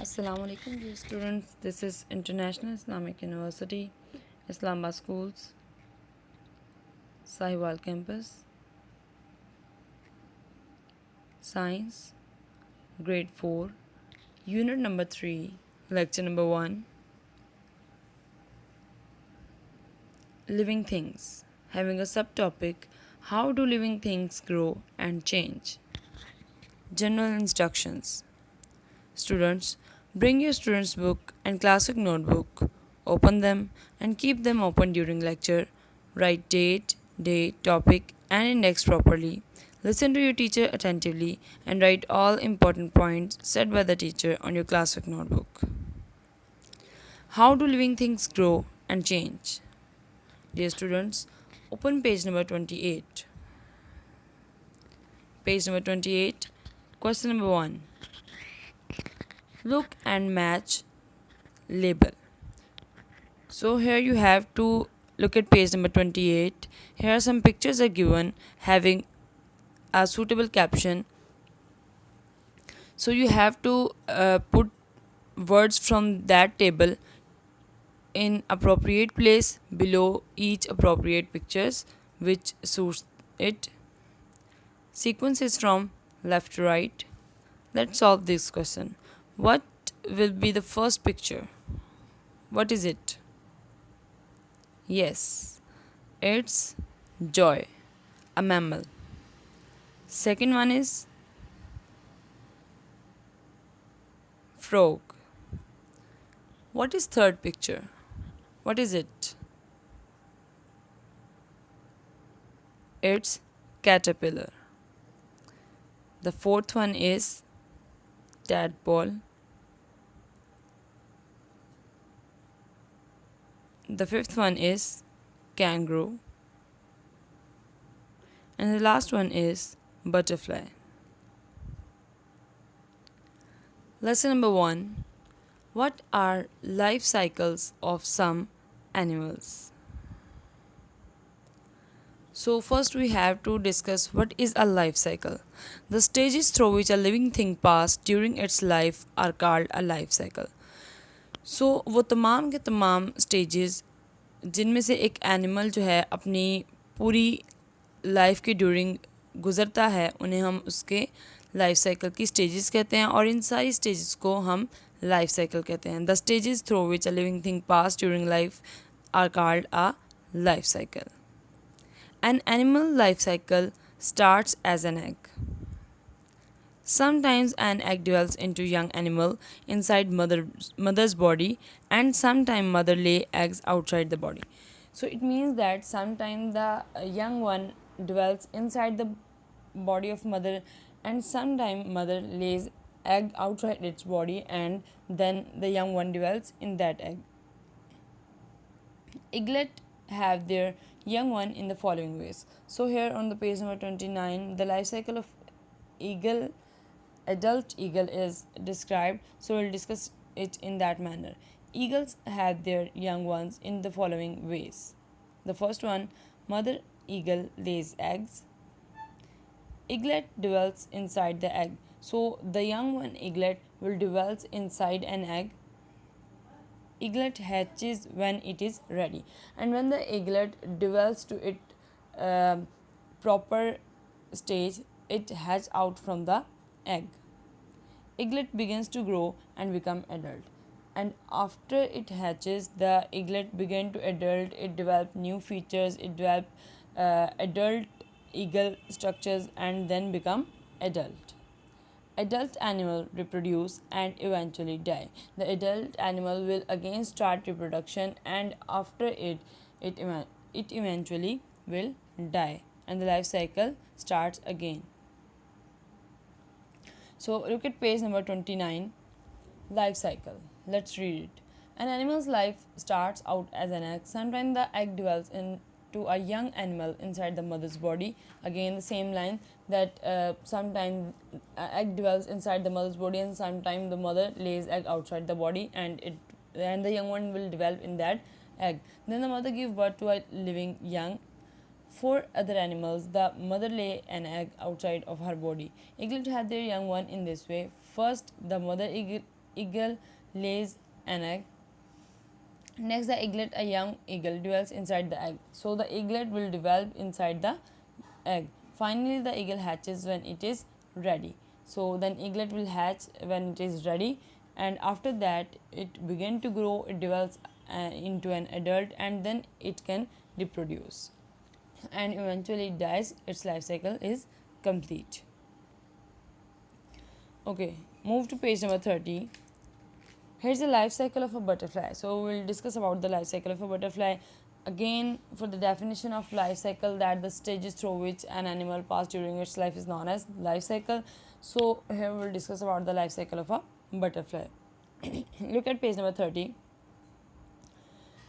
Assalamu alaikum dear students. This is International Islamic University, Islamabad Schools, Sahiwal Campus, Science, Grade 4, Unit number 3, Lecture number 1, Living Things, having a subtopic, How do living things grow and change? General instructions. Students, bring your student's book and classic notebook. Open them and keep them open during lecture. Write date, day, topic, and index properly. Listen to your teacher attentively and write all important points said by the teacher on your classic notebook. How do living things grow and change? Dear students, open page number 28. Page number 28, question number 1. Look and match label. So here you have to look at page number 28. Here some pictures are given having a suitable caption. So you have to put words from that table in appropriate place below each appropriate pictures which suits it. Sequence is from left to right. Let's solve this question. What will be the first picture? What is it? Yes, it's joy, a mammal. Second one is frog. What is third picture? What is it? It's caterpillar. The fourth one is tadpole. The fifth one is kangaroo. And the last one is butterfly. Lesson number 1. What are life cycles of some animals? So first we have to discuss what is a life cycle. The stages through which a living thing passes during its life are called a life cycle. सो वो तमाम के तमाम stages जिनमें से एक animal जो है अपनी पूरी लाइफ के ड्यूरिंग गुज़रता है उन्हें हम उसके लाइफ साइकिल की स्टेजेस कहते हैं और इन सारी स्टेजेस को हम लाइफ साइकिल कहते हैं. The stages through which a living thing pass during life are called a life cycle. An animal life cycle starts as an egg. Sometimes an egg develops into young animal inside mother's body and sometimes mother lay eggs outside the body. So it means that sometimes the young one develops inside the body of mother and sometimes mother lays egg outside its body and then the young one develops in that egg. Eaglet have their young one in the following ways. So here on the page number 29, the life cycle of adult eagle is described. So we'll discuss it in that manner. Eagles have their young ones in the following ways. The first one, mother eagle lays eggs. Eaglet develops inside the egg. So the young one eaglet will develop inside an egg. Eaglet hatches when it is ready, and when the eaglet develops to its proper stage, it hatches out from the egg. Eaglet begins to grow and become adult, and after it hatches, the eaglet begin to adult. It develop new features. It develop adult eagle structures and then become adult. Adult animal reproduce and eventually die. The adult animal will again start reproduction and after it eventually will die and the life cycle starts again. So look at page number 29, life cycle. Let's read it. An animal's life starts out as an egg. Sometimes the egg develops into a young animal inside the mother's body. Again, the same line that sometimes egg develops inside the mother's body and sometimes the mother lays egg outside the body and the young one will develop in that egg. Then the mother gives birth to a living young. For other animals, the mother lay an egg outside of her body. Eaglet had their young one in this way. First, the mother eagle lays an egg. Next, the eaglet, a young eagle, dwells inside the egg. So the eaglet will develop inside the egg. Finally, the eagle hatches when it is ready. So then eaglet will hatch when it is ready, and after that it begin to grow. It develops into an adult, and then it can reproduce, and eventually it dies. Its life cycle is complete. Okay, move to page number 30. Here's the life cycle of a butterfly. So we'll discuss about the life cycle of a butterfly. Again, for the definition of life cycle, that the stages through which an animal passes during its life is known as life cycle. So here we'll discuss about the life cycle of a butterfly. Look at page number 30.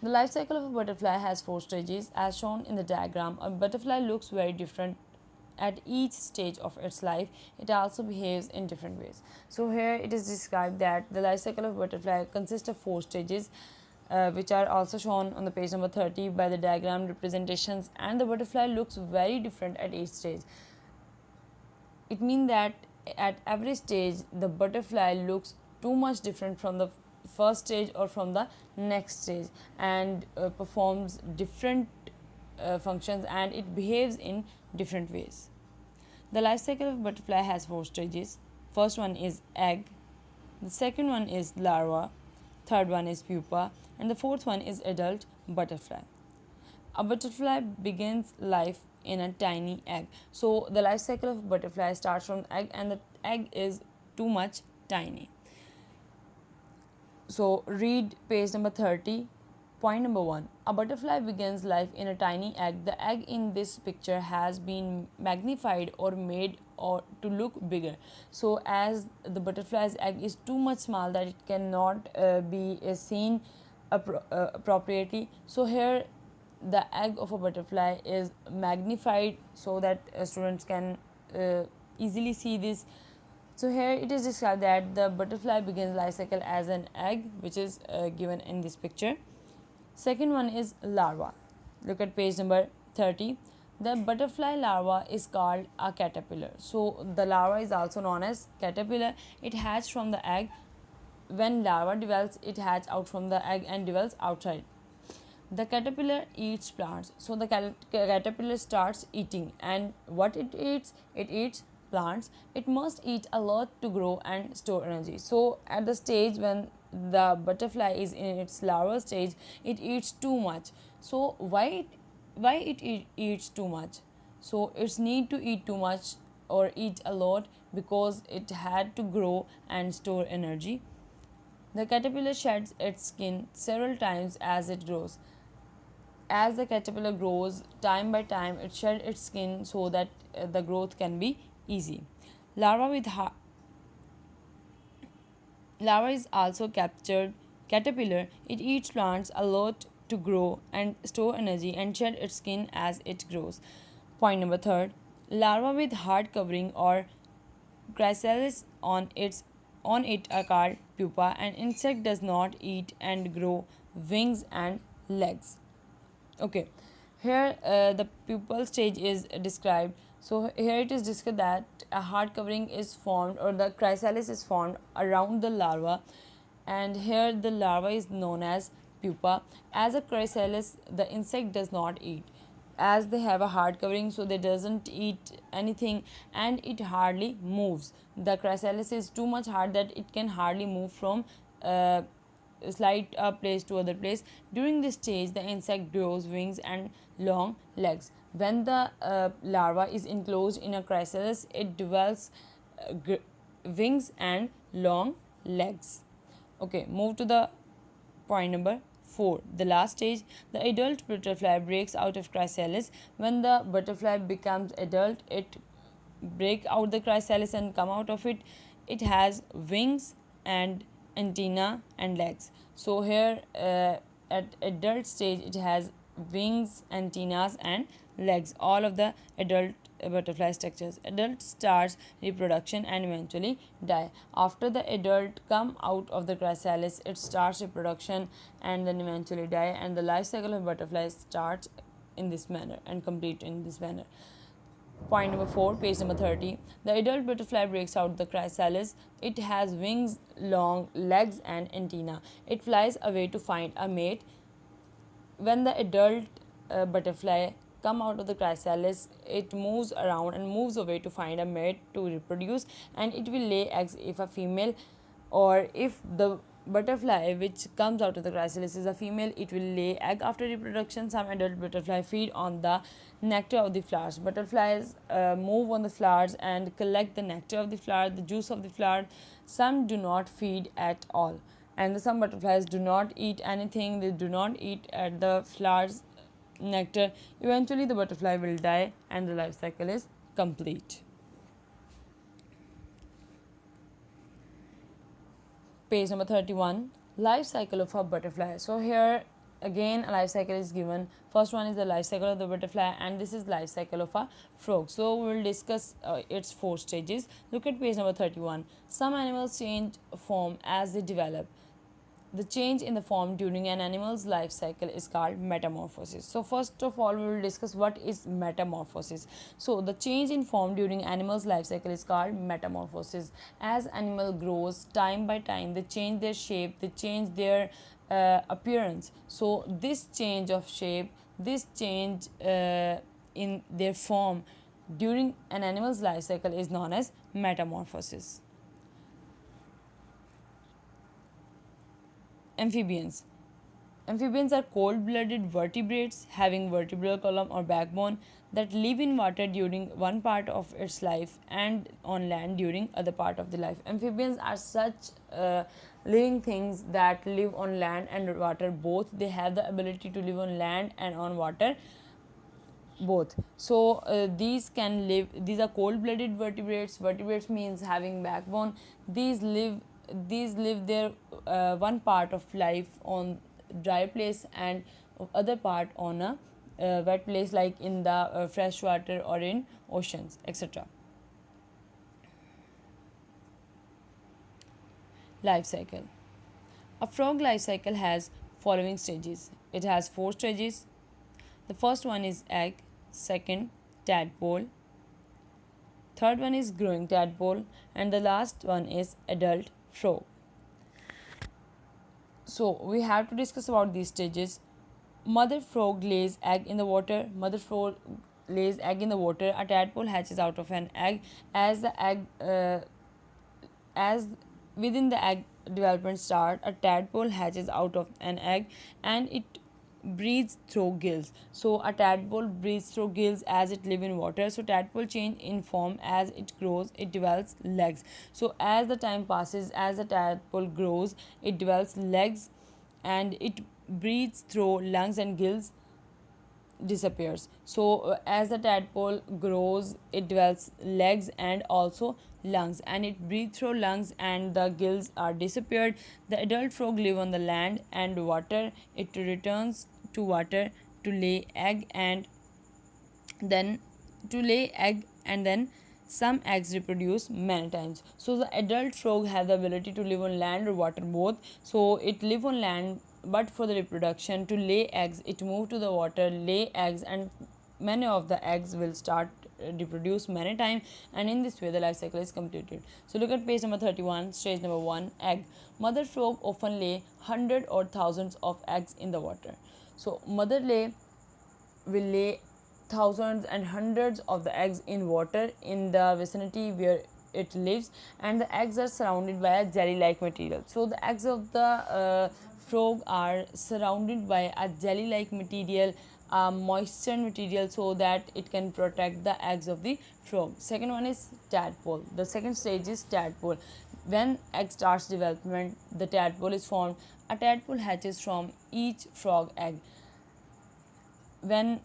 The life cycle of a butterfly has 4 stages as shown in the diagram. A butterfly looks very different at each stage of its life. It also behaves in different ways. So here it is described that the life cycle of butterfly consists of 4 stages, which are also shown on the page number 30 by the diagram representations, and the butterfly looks very different at each stage. It means that at every stage the butterfly looks too much different from the first stage or from the next stage, and performs different functions, and it behaves in different ways. The life cycle of butterfly has 4 stages. First one is egg, the second one is larva, third one is pupa, and the fourth one is adult butterfly. A butterfly begins life in a tiny egg. So the life cycle of butterfly starts from egg, and the egg is too much tiny. So read page number 30. Point number 1. A butterfly begins life in a tiny egg. The egg in this picture has been magnified or made or to look bigger. So as the butterfly's egg is too much small that it cannot be seen appropriately. So here the egg of a butterfly is magnified so that students can easily see this. So here it is described that the butterfly begins life cycle as an egg, which is given in this picture. Second one is larva. Look at page number 30. The butterfly larva is called a caterpillar. So the larva is also known as caterpillar. It hatches from the egg. When larva develops, it hatches out from the egg and develops outside. The caterpillar eats plants. So the caterpillar starts eating, and what it eats plants. It must eat a lot to grow and store energy. So at the stage when the butterfly is in its larval stage, it eats too much. So why it eats too much? So it's need to eat too much or eat a lot because it had to grow and store energy. The caterpillar sheds its skin several times as it grows. As the caterpillar grows, time by time, it sheds its skin so that the growth can be easy. Larva with larva is also captured caterpillar. It eats plants a lot to grow and store energy and shed its skin as it grows. Point number 3. Larva with hard covering or chrysalis on it are called pupa. An insect does not eat and grow wings and legs. Okay, here the pupal stage is described. So here it is described that a hard covering is formed or the chrysalis is formed around the larva, and here the larva is known as pupa. As a chrysalis, the insect does not eat, as they have a hard covering, so they doesn't eat anything, and it hardly moves. The chrysalis is too much hard that it can hardly move from slide a place to other place. During this stage, the insect grows wings and long legs. When the larva is enclosed in a chrysalis, it develops wings and long legs. Okay, move to the point number 4. The last stage, the adult butterfly breaks out of chrysalis. When the butterfly becomes adult, it break out the chrysalis and come out of it. It has wings and antenna and legs. So here at adult stage it has wings, antennas and legs, all of the adult butterfly structures. Adult starts reproduction and eventually die. After the adult come out of the chrysalis, it starts reproduction and then eventually die, and the life cycle of butterflies starts in this manner and complete in this manner. Point number 4, page number 30. The adult butterfly breaks out the chrysalis. It has wings, long legs, and antennae. It flies away to find a mate. When the adult butterfly come out of the chrysalis, it moves around and moves away to find a mate to reproduce, and it will lay eggs if a female, or if the butterfly which comes out of the chrysalis is a female, it will lay egg. After reproduction, some adult butterfly feed on the nectar of the flowers. Butterflies move on the flowers and collect the nectar of the flower, the juice of the flower. Some do not feed at all, and some butterflies do not eat anything. They do not eat at the flowers nectar. Eventually the butterfly will die and the life cycle is complete. Page number 31, life cycle of a butterfly. So here again a life cycle is given. First one is the life cycle of the butterfly, and this is life cycle of a frog. So we will discuss its 4 stages. Look at page number 31. Some animals change form as they develop. The change in the form during an animal's life cycle is called metamorphosis. So first of all, we will discuss what is metamorphosis. So the change in form during animal's life cycle is called metamorphosis. As animal grows, time by time, they change their shape, they change their appearance. So this change of shape, this change in their form during an animal's life cycle is known as metamorphosis. Amphibians. Amphibians are cold-blooded vertebrates having vertebral column or backbone that live in water during one part of its life and on land during other part of the life. Amphibians are such living things that live on land and water both. They have the ability to live on land and on water both. So these are cold-blooded vertebrates. Vertebrates means having backbone. These live their one part of life on dry place and other part on a wet place, like in the fresh water or in oceans, etc. Life cycle. A frog life cycle has following stages. It has 4 stages. The first one is egg, second tadpole, third one is growing tadpole, and the last one is adult frog. So we have to discuss about these stages. Mother frog lays egg in the water. Mother frog lays egg in the water. A tadpole hatches out of an egg. As within the egg development start, a tadpole hatches out of an egg and it breathes through gills. So a tadpole breathes through gills as it live in water. So tadpole change in form as it grows, it develops legs. So as the time passes, as the tadpole grows, it develops legs and it breathes through lungs and gills disappears. So as the tadpole grows, it develops legs and also lungs, and it breathes through lungs and the gills are disappeared. The adult frog live on the land and water. It returns to water to lay egg and then some eggs reproduce many times. So the adult frog have the ability to live on land or water both. So it live on land, but for the reproduction to lay eggs, it move to the water, lay eggs, and many of the eggs will start reproduce many times, and in this way the life cycle is completed. So look at page number 31, stage number 1, egg. Mother frog often lay hundred or thousands of eggs in the water. So mother will lay thousands and hundreds of the eggs in water in the vicinity where it lives, and the eggs are surrounded by a jelly like material. So the eggs of the frog are surrounded by a jelly like material, moisture material, so that it can protect the eggs of the frog. Second one is tadpole. The second stage is tadpole. When egg starts development, the tadpole is formed. A tadpole hatches from each frog egg. When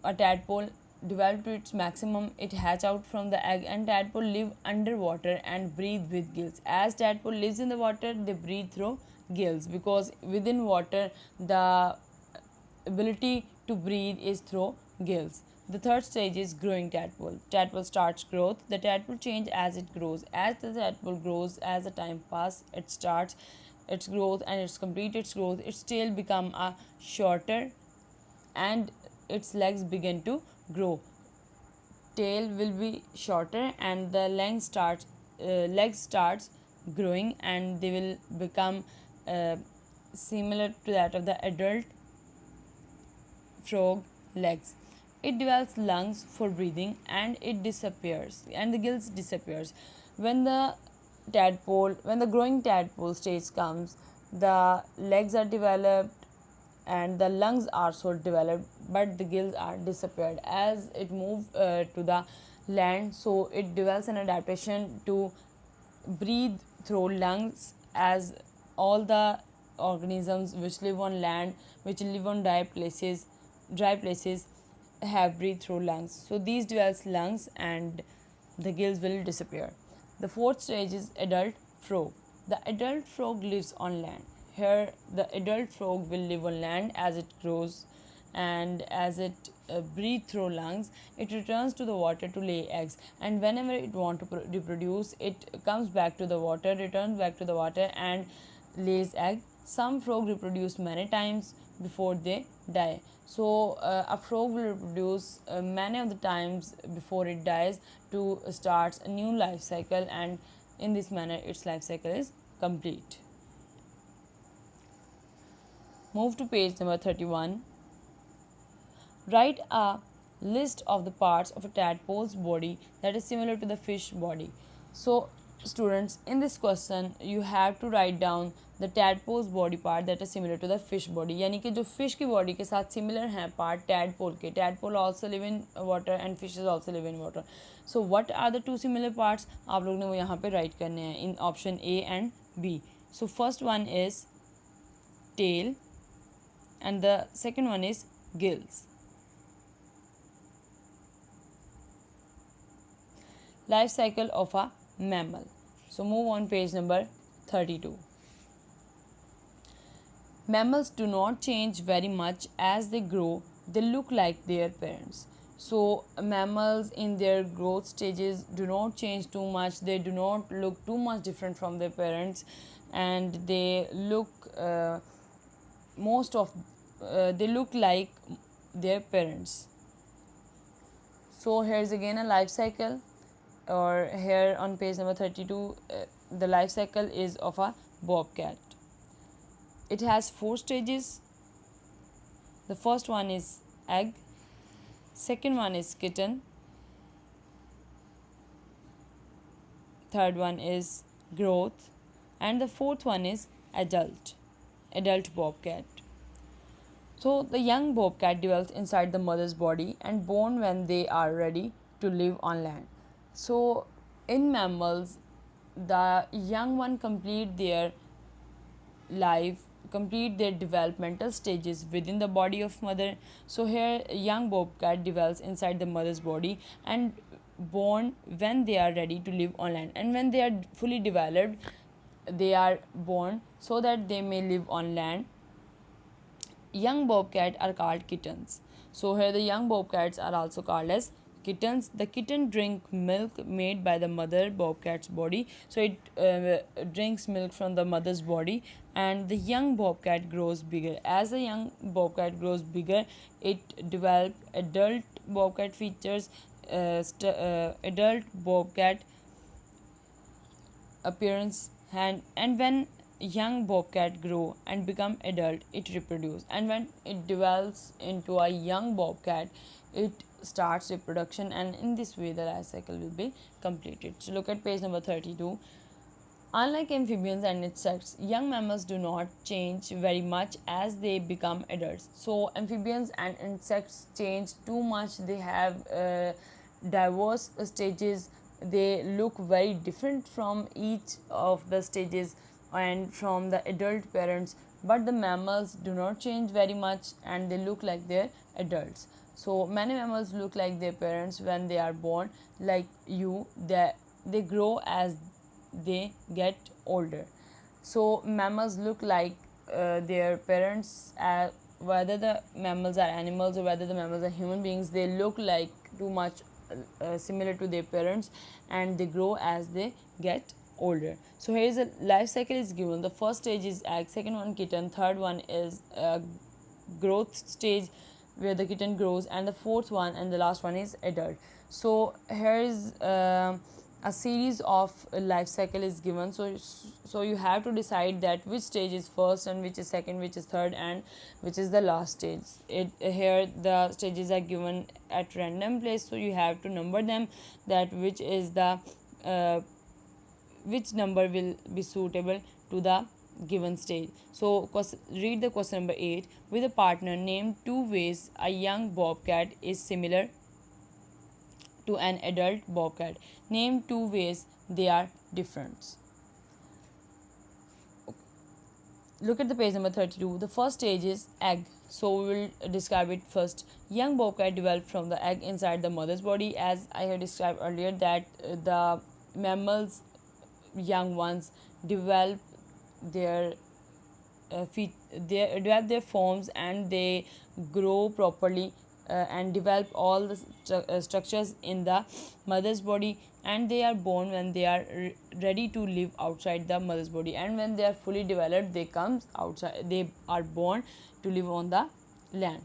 a tadpole developed to its maximum, it hatch out from the egg, and tadpole live underwater and breathe with gills. As tadpole lives in the water, they breathe through gills, because within water the ability to breathe is through gills. The third stage is growing tadpole. Tadpole starts growth. The tadpole change as it grows. As the tadpole grows, as the time passes, it starts its growth and it's complete its growth. Its tail become a shorter and its legs begin to grow. tail will be shorter and the legs starts growing, and they will become uh, similar to that of the adult frog legs. It develops lungs for breathing, and it disappears, and the gills disappears. When when the growing tadpole stage comes, the legs are developed and the lungs are so developed, but the gills are disappeared as it moves to the land. So it develops an adaptation to breathe through lungs, as all the organisms which live on land, which live on dry places have breathe through lungs. So these develops lungs and the gills will disappear. The fourth stage is adult frog. The adult frog lives on land. Here the adult frog will live on land as it grows, and as it breathes through lungs, it returns to the water to lay eggs, and whenever it wants to reproduce, it comes back to the water, returns back to the water and lays egg. Some frog reproduce many times before they die. So a frog will reproduce many of the times before it dies to start a new life cycle, and in this manner its life cycle is complete. Move to page number 31. Write a list of the parts of a tadpole's body that is similar to the fish body. So, students, in this question, you have to write down the tadpole's body part that is similar to the fish body. यानी कि जो fish की body के साथ similar हैं part tadpole के. Tadpole also live in water and fishes also live in water. So, what are the two similar parts? आप लोग ने वो यहाँ पे write करने हैं in option A and B. So, first one is tail and the second one is gills. Life cycle of a mammal. So move on page number 32. Mammals do not change very much as they grow. They look like their parents. So mammals in their growth stages do not change too much. They do not look too much different from their parents, and they look they look like their parents. So here's again a life cycle, or here on page number 32, the life cycle is of a bobcat. It has 4 stages. The first one is egg, second one is kitten, third one is growth, and the fourth one is adult bobcat. So the young bobcat develops inside the mother's body and born when they are ready to live on land. So in mammals, the young one complete their developmental stages within the body of mother. So here young bobcat develops inside the mother's body and born when they are ready to live on land, and when they are fully developed, they are born so that they may live on land. Young bobcat are called kittens. So here the young bobcats are also called as kittens. The kitten drink milk made by the mother bobcat's body. So it drinks milk from the mother's body, and the young bobcat grows bigger. As the young bobcat grows bigger, it develops adult bobcat features, adult bobcat appearance, and when young bobcat grow and become adult, it reproduce, and when it develops into a young bobcat, it starts reproduction, and in this way the life cycle will be completed. So look at page number 32. Unlike amphibians and insects, young mammals do not change very much as they become adults. So amphibians and insects change too much. They have diverse stages. They look very different from each of the stages and from the adult parents, but the mammals do not change very much and they look like their adults. So many mammals look like their parents when they are born, like you. They grow as they get older. So mammals look like their parents, whether the mammals are animals or whether the mammals are human beings, they look like too much similar to their parents, and they grow as they get older. So here is a life cycle is given. The first stage is egg, second one kitten, third one is growth stage, where the kitten grows, and the fourth one and the last one is adult. So here is a series of life cycle is given. So you have to decide that which stage is first and which is second, which is third, and which is the last stage. It here the stages are given at random place, so you have to number them, that which is the uh, which number will be suitable to the given stage. So read the question number 8. With a partner, name two ways a young bobcat is similar to an adult bobcat. Name two ways they are different. Look at the page number 32. The first stage is egg. So we will describe it first. Young bobcat developed from the egg inside the mother's body. As I have described earlier, that the mammals young ones develop their they develop their forms, and they grow properly and develop all the structures in the mother's body, and they are born when they are ready to live outside the mother's body, and when they are fully developed they come outside, they are born to live on the land.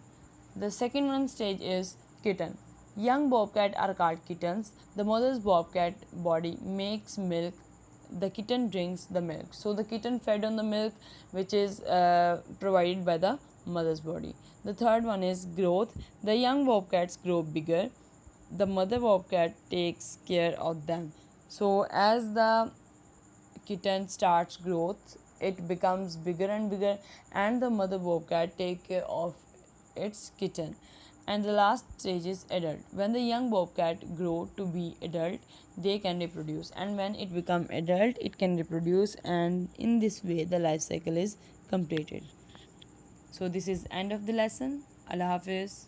The second one stage is kitten. Young bobcat are called kittens. The mother's bobcat body makes milk, the kitten drinks the milk. So the kitten fed on the milk which is provided by the mother's body. The third one is growth. The young bobcats grow bigger, the mother bobcat takes care of them. So as the kitten starts growth, it becomes bigger and bigger, and the mother bobcat take care of its kitten. And the last stage is adult. When the young bobcat grow to be adult, they can reproduce, and when it become adult it can reproduce, and in this way the life cycle is completed. So this is end of the lesson. Allah Hafiz.